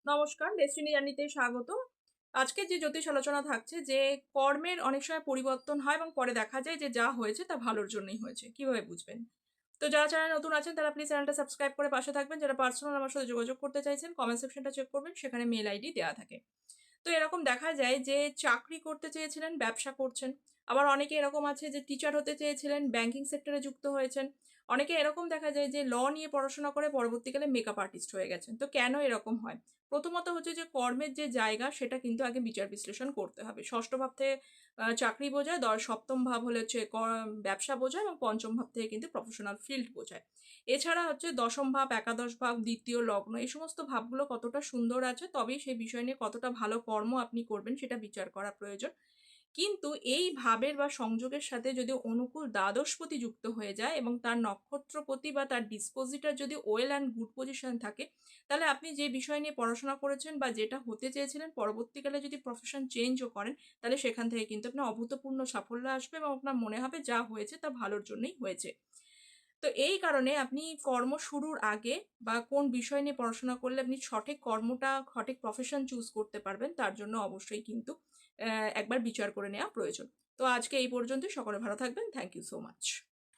নমস্কার, ডেস্টিনি জার্নিতে স্বাগত। আজকে যে জ্যোতিষ আলোচনা থাকছে যে কর্মের অনেক সময় পরিবর্তন হয় এবং পরে দেখা যায় যে যা হয়েছে তা ভালোর জন্যই হয়েছে। কিভাবে বুঝবেন? তো যারা চ্যানেলে নতুন আছেন তারা প্লিজ চ্যানেলটা সাবস্ক্রাইব করে পাশে থাকবেন। যারা পার্সোনাল আমার সাথে যোগাযোগ করতে চাইছেন কমেন্ট সেকশনটা চেক করবেন, সেখানে মেইল আইডি দেওয়া থাকে। তো এরকম দেখা যায় যে চাকরি করতে চেয়েছিলেন, ব্যবসা করছেন। আবার অনেকে এরকম আছে যে টিচার হতে চেয়েছিলেন, ব্যাংকিং সেক্টরে যুক্ত হয়েছেন। অনেকে এরকম দেখা যায় যে নিয়ে পড়াশোনা করে পরবর্তীকালে মেকআপ আর্টিস্ট হয়ে গেছেন। তো কেন এরকম হয়? প্রথমত হচ্ছে যে কর্মের যে জায়গা সেটা কিন্তু আগে বিচার বিশ্লেষণ করতে হবে। ষষ্ঠ ভাব থেকে চাকরি বোঝায়, সপ্তম ভাব হলে হচ্ছে ব্যবসা বোঝায় এবং পঞ্চম ভাব থেকে কিন্তু প্রফেশনাল ফিল্ড বোঝায়। এছাড়া হচ্ছে দশম ভাব, একাদশ ভাব, দ্বিতীয় লগ্ন এই সমস্ত ভাবগুলো কতটা সুন্দর আছে তবেই সেই বিষয় নিয়ে কতটা ভালো কর্ম আপনি করবেন সেটা বিচার করা প্রয়োজন। কিন্তু এই ভাবের বা সংযোগের সাথে যদি অনুকূল দ্বাদশপতি যুক্ত হয়ে যায় এবং তার নক্ষত্রপতি বা তার ডিসপোজিটার যদি ওয়েল অ্যান্ড গুড পজিশন থাকে, তাহলে আপনি যে বিষয় নিয়ে পড়াশোনা করেছেন বা যেটা হতে চেয়েছিলেন পরবর্তীকালে যদি প্রফেশন চেঞ্জও করেন, তাহলে সেখান থেকে কিন্তু আপনার অভূতপূর্ণ সাফল্য আসবে এবং আপনার মনে হবে যা হয়েছে তা ভালোর জন্যই হয়েছে। তো এই কারণে আপনি কর্ম শুরুর আগে বা কোন বিষয় নিয়ে পড়াশোনা করলে আপনি সঠিক কর্মটা, সঠিক প্রফেশন চুজ করতে পারবেন তার জন্য অবশ্যই কিন্তু একবার বিচার করে নেওয়া প্রয়োজন। তো আজকে এই পর্যন্তই। সকলে ভালো থাকবেন। Thank you so much.